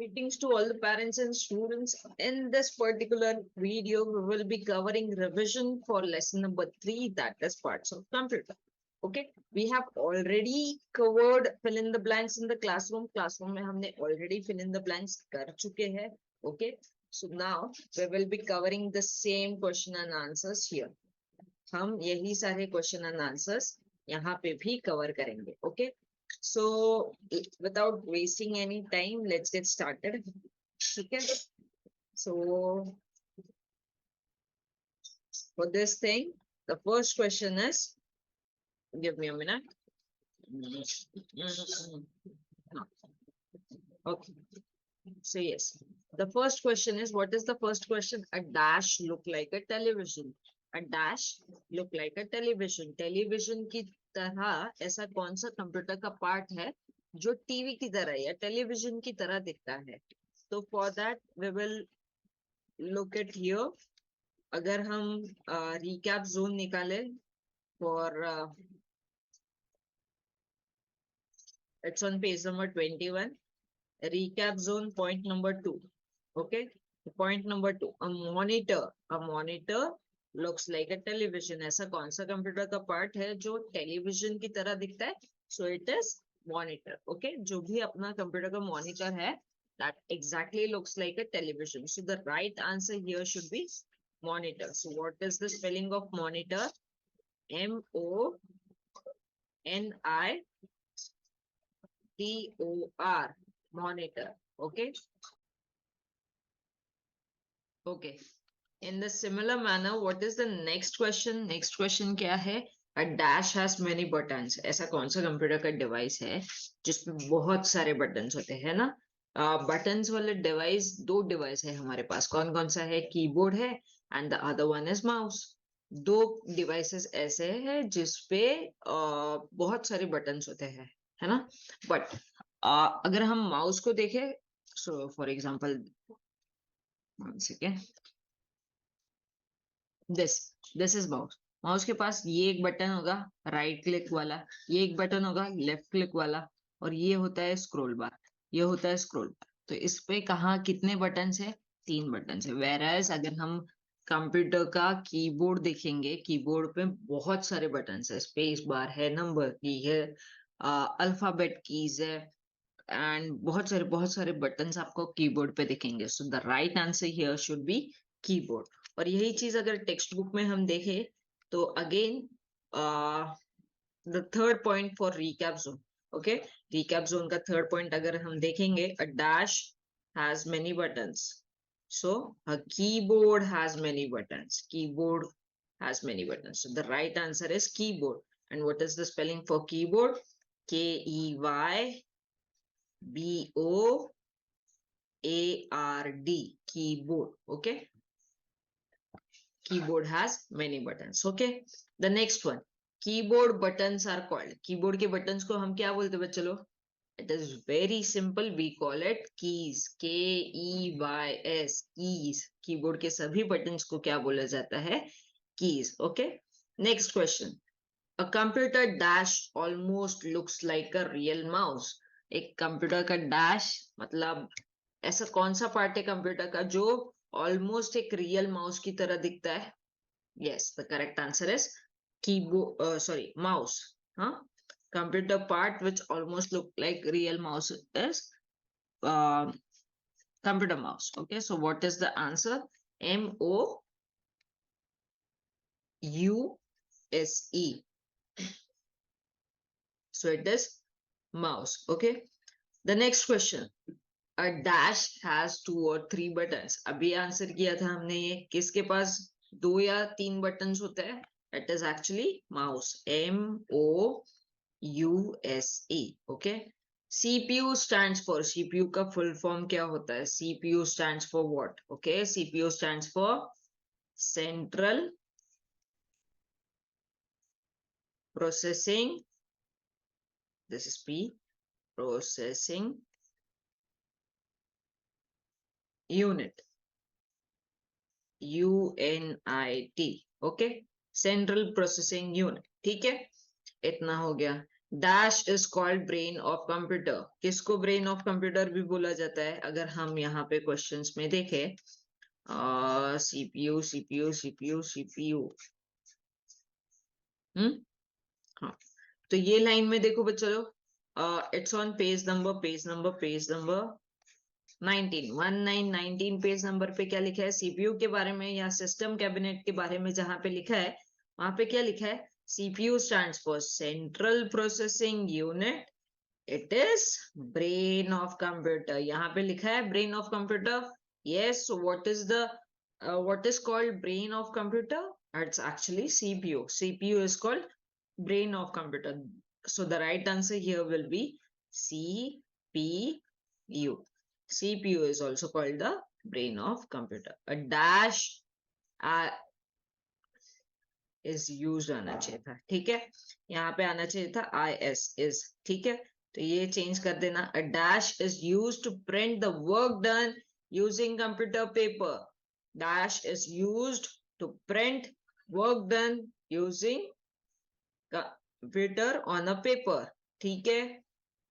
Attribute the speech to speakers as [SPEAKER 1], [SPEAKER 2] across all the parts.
[SPEAKER 1] Greetings to all the parents and students. In this particular video, we will be covering revision for lesson number 3, that is parts of computer. Okay, we have already covered fill in the blanks in the classroom. Classroom में हमने already fill in the blanks कर चुके हैं. Okay, so now we will be covering the same question and answers here. हम यही सारे question and answers यहाँ पे भी cover करेंगे. Okay. So without wasting any time, let's get started. Okay. So for this thing, the first question is, give me a minute. Okay. So yes, the first question is, what is the first question? A dash look like a television. A dash look like a television. Television की तरह ऐसा कौन सा computer का part है जो TV की तरह या टेलीविजन की तरह दिखता है? तो for that we will look at here. अगर हम रिकैप जोन निकाले for it's on page number 21. Recap zone point number 2. Okay, point number 2, a monitor looks like a television. ऐसा कौन सा कंप्यूटर का पार्ट है जो टेलीविजन की तरह दिखता है? So it is monitor. Okay, जो भी अपना कंप्यूटर का मॉनिटर है, that exactly looks like a television. So the right answer here should be monitor. So what is the spelling of monitor? M-O-N-I-T-O-R. Monitor. Okay. Okay. In the similar manner, what is the next question? Next question क्या है? A dash has many buttons. ऐसा कौन सा computer का device है जिसमें बहुत सारे बटन्स होते हैं ना? बटन्स वाले डिवाइस, दो डिवाइस है हमारे पास. कौन कौन सा है? कीबोर्ड है and the other one is mouse. दो डिवाइसेस ऐसे हैं जिसपे बहुत सारे बटन्स होते हैं, है ना? बट अगर हम माउस को देखें, so for example, this is mouse. Mouse के पास ये एक बटन होगा राइट क्लिक वाला, ये एक बटन होगा लेफ्ट क्लिक वाला, और ये होता है स्क्रॉल बार, ये होता है स्क्रॉल बार. तो इस पे कहाँ कितने बटन है? 3 बटन है. वेराज अगर हम कंप्यूटर का कीबोर्ड देखेंगे, कीबोर्ड पे बहुत सारे बटन है. स्पेस बार है, नंबर की है, अल्फाबेट कीज है, एंड बहुत सारे बटन्स आपको कीबोर्ड पे दिखेंगे. So the right answer here should be keyboard. और यही चीज अगर टेक्स्ट बुक में हम देखें तो again the third point for recap zone. Okay, recap zone का थर्ड पॉइंट अगर हम देखेंगे, a dash has many buttons. So a keyboard has many buttons. Keyboard has many buttons. So the right answer is keyboard. And what is the spelling for keyboard? K-E-Y-B-O-A-R-D. Keyboard. Okay. Keyboard has many buttons. Okay. The next one. Keyboard buttons are called. Keyboard के buttons को हम क्या बोलते हैं बच्चों लोग? It is very simple. We call it keys. K-E-Y-S. Keys. Keyboard के सभी buttons को क्या बोला जाता है? Keys. Okay. Next question. A computer dash almost looks like a real mouse. एक कंप्यूटर का डैश मतलब ऐसा कौन सा पार्ट है कंप्यूटर का जो ऑलमोस्ट एक रियल माउस की तरह दिखता है? Yes, the correct answer is keyboard, mouse. Huh? Computer part which almost look like real mouse is computer mouse. Okay, so what is the answer? M-O-U-S-E. So it is mouse. Okay. The next question. A dash has 2 or 3 buttons. अभी answer किया था हमने ये. किसके पास 2 या 3 buttons होते हैं? It is actually mouse. M-O-U-S-E. Okay. CPU stands for, CPU का full form क्या होता है? CPU stands for what? Okay. CPU stands for Central Processing. This is P. Processing Unit. UNIT. Okay, central processing unit. ठीक है, इतना हो गया. Dash is called brain of computer. किसको ब्रेन ऑफ कंप्यूटर भी बोला जाता है? अगर हम यहाँ पे क्वेश्चंस में देखें, सीपीयू सीपीयू सीपीयू सीपीयू, हाँ, तो ये लाइन में देखो बच्चों, it's on page number 19 page number पे क्या लिखा है सीपीयू के बारे में या सिस्टम कैबिनेट के बारे में? जहां पे लिखा है वहां पे क्या लिखा है? CPU stands for central processing unit, it is brain of computer. यहाँ पे लिखा है brain of computer. Yes, what is called brain of computer? It's actually CPU. CPU is called brain of computer. So the right answer here will be CPU. CPU is also called the brain of computer. A dash uh, is used आना चाहिए था, ठीक है? यहाँ पे आना चाहिए था IS is, ठीक है? तो ये चेंज कर देना। A dash is used to print the work done using computer paper. Dash is used to print work done using computer on a paper, ठीक है?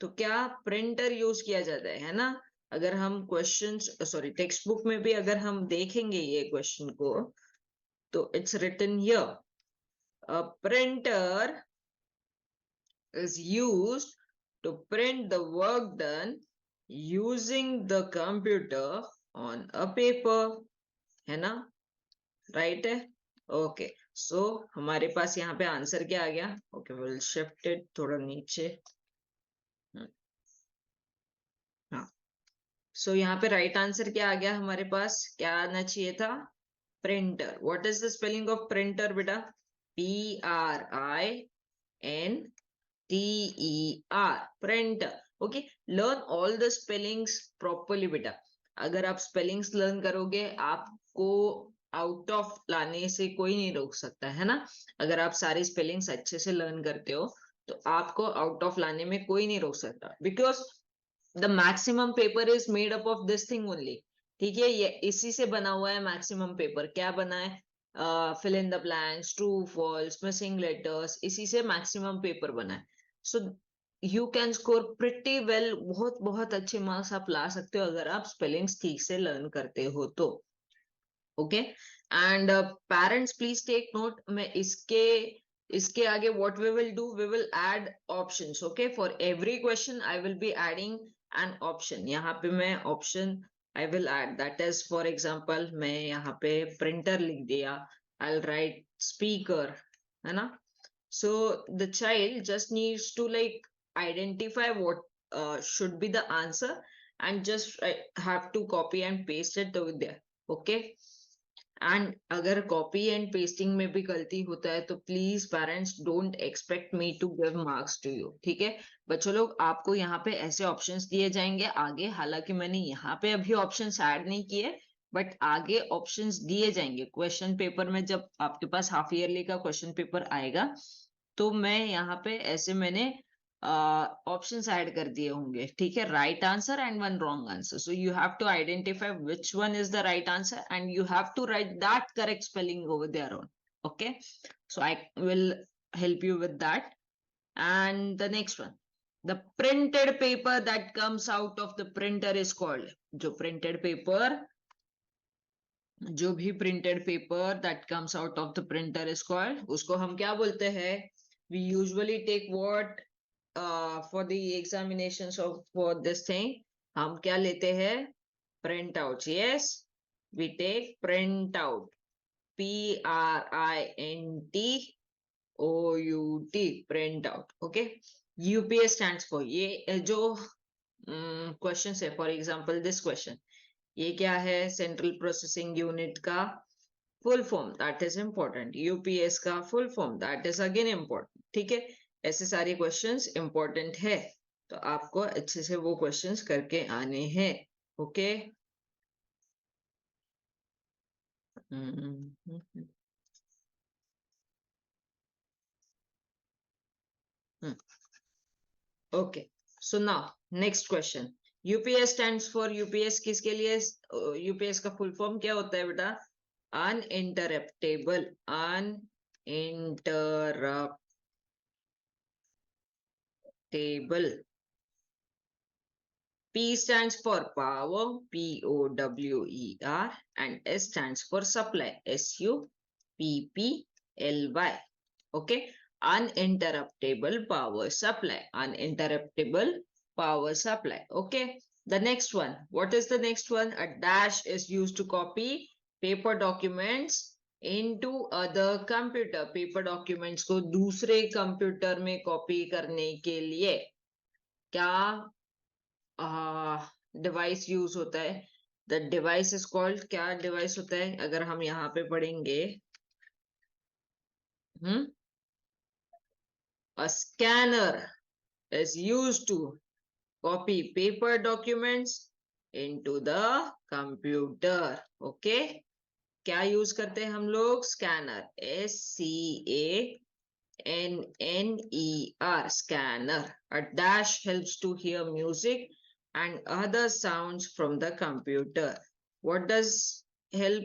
[SPEAKER 1] तो क्या प्रिंटर यूज किया जाता है ना? अगर हम क्वेश्चंस सॉरी टेक्स्ट बुक में भी अगर हम देखेंगे ये क्वेश्चन को, तो it's written here, a printer is used to print the work done using the computer on a paper, है ना? राइट है? ओके, सो हमारे पास यहाँ पे आंसर क्या आ गया? ओके, विल शिफ्ट इट थोड़ा नीचे। हाँ, सो यहाँ पे राइट आंसर क्या आ गया हमारे पास? क्या आना चाहिए था? Printer. What is the spelling of printer बेटा? PRINTER, printer. Okay, learn all the spellings properly बेटा। अगर आप स्पेलिंग्स लर्न करोगे, आपको आउट ऑफ लाने से कोई नहीं रोक सकता, है ना? अगर आप सारी स्पेलिंग्स अच्छे से लर्न करते हो तो आपको आउट ऑफ लाने में कोई नहीं रोक सकता, because the maximum paper is made up of this thing only, ठीक है? ये इसी से बना हुआ है मैक्सिमम पेपर। क्या बना है? Fill in the blanks, true false, missing letters, इसी से मैक्सिमम पेपर बना है। So you can score pretty well, बहुत बहुत अच्छे मार्क्स आप ला सकते हो अगर आप स्पेलिंग्स ठीक से लर्न करते हो तो। Okay, and parents please take note. मैं इसके आगे what we will do, we will add options. Okay, for every question I will be adding an option. यहाँ पे मैं option I will add, that is for example मैं यहाँ पे printer लिख दिया, आई विल राइट स्पीकर, है ना? So the child just needs to like identify what should be the answer and just have to copy and paste it over there. Okay, and अगर copy and pasting में भी गलती होता है तो please parents don't expect me to give marks to you, ठीक है? बच्चों लोग, आपको यहाँ पे ऐसे ऑप्शंस दिए जाएंगे आगे, हालांकि मैंने यहाँ पे अभी ऑप्शंस ऐड नहीं किए, बट आगे ऑप्शंस दिए जाएंगे क्वेश्चन पेपर में। जब आपके पास हाफ ईयरली का क्वेश्चन पेपर आएगा तो मैं यहाँ पे ऐसे मैंने ऑप्शंस ऐड कर दिए होंगे, ठीक है? Right answer and one wrong answer, so you have to identify which one is the right answer and you have to write that correct spelling over there on. Okay, so I will help you with that. And the next one, the printed paper that comes out of the printer is called, जो printed paper, जो भी printed paper that comes out of the printer is called, उसको हम क्या बोलते हैं? We usually take what for the examinations of for this thing, हम क्या लेते हैं? Print out. Yes, we take print out. PRINTOUT, print out. Okay, UPS stands for, ये जो क्वेश्चन है, फॉर एग्जांपल दिस क्वेश्चन, ये क्या है? सेंट्रल प्रोसेसिंग यूनिट का full form, that is important. UPS का full form, that is again important, ठीक है? ऐसे सारे क्वेश्चंस इंपॉर्टेंट है, तो आपको अच्छे से वो क्वेश्चंस करके आने हैं। Okay, okay, so now next question. UPS stands for, UPS किसके लिए? यूपीएस का फुल फॉर्म क्या होता है बेटा? Uninterruptible, uninterrupt table. P stands for power, P-O-W-E-R, and S stands for supply, S-U-P-P-L-Y. Okay, uninterruptible power supply, uninterruptible power supply. Okay, the next one, what is the next one? A dash is used to copy paper documents into other computer. Paper documents को दूसरे computer में copy करने के लिए क्या device use होता है? The device is called, क्या डिवाइस होता है? अगर हम यहाँ पे पढ़ेंगे, a scanner is used to copy paper documents into the computer. Okay, क्या यूज करते हैं हम लोग? Scanner, SCANNER, scanner. A dash helps to hear music and other sounds from the computer. What does help?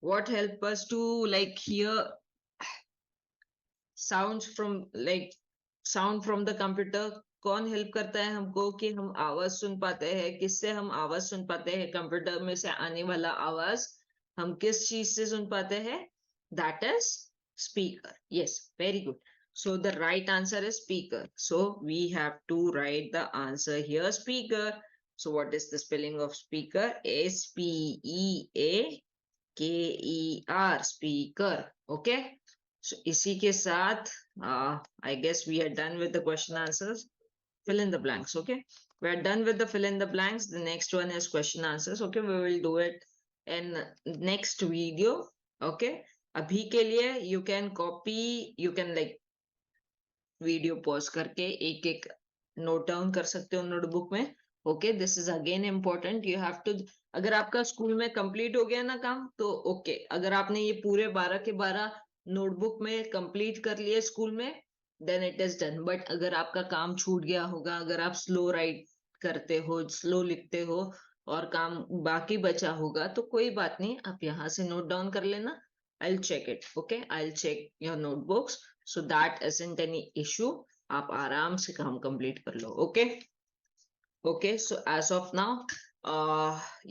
[SPEAKER 1] What help us to like hear sounds from like sound from the computer? कौन help करता है हमको कि हम आवाज सुन पाते हैं? किससे हम आवाज सुन पाते हैं? कंप्यूटर में से आने वाला आवाज हम किस चीज से सुन पाते हैं? That is speaker. Yes, very good. So the right answer is speaker. So we have to write the answer here, speaker. So what is the spelling of speaker? S-P-E-A-K-E-R, speaker. Okay. So इसी के साथ I guess we are done with the question answers. Fill in the blanks. Okay. We are done with the fill in the blanks. The next one is question answers. Okay. We will do it in next video. Okay. अभी के लिए you can copy, you can like video pause करके एक एक note down कर सकते हो notebook में. Okay, this is again important. You have to, अगर आपका स्कूल में कंप्लीट हो गया ना काम तो ओके. अगर आपने ये पूरे 12 के 12 नोटबुक में कंप्लीट कर लिए स्कूल में, then it is done. But अगर आपका काम छूट गया होगा, अगर आप स्लो राइट करते हो, स्लो लिखते हो और काम बाकी बचा होगा, तो कोई बात नहीं, आप यहाँ से नोट डाउन कर लेना. I'll check it. Okay, I'll check your notebooks. So that isn't any issue. आप आराम से काम complete कर लो. Okay. Okay. So as of now,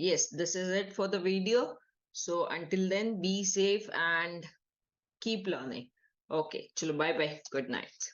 [SPEAKER 1] yes, this is it for the video. So until then, be safe and keep learning. Okay. Chalo, bye bye. Good night.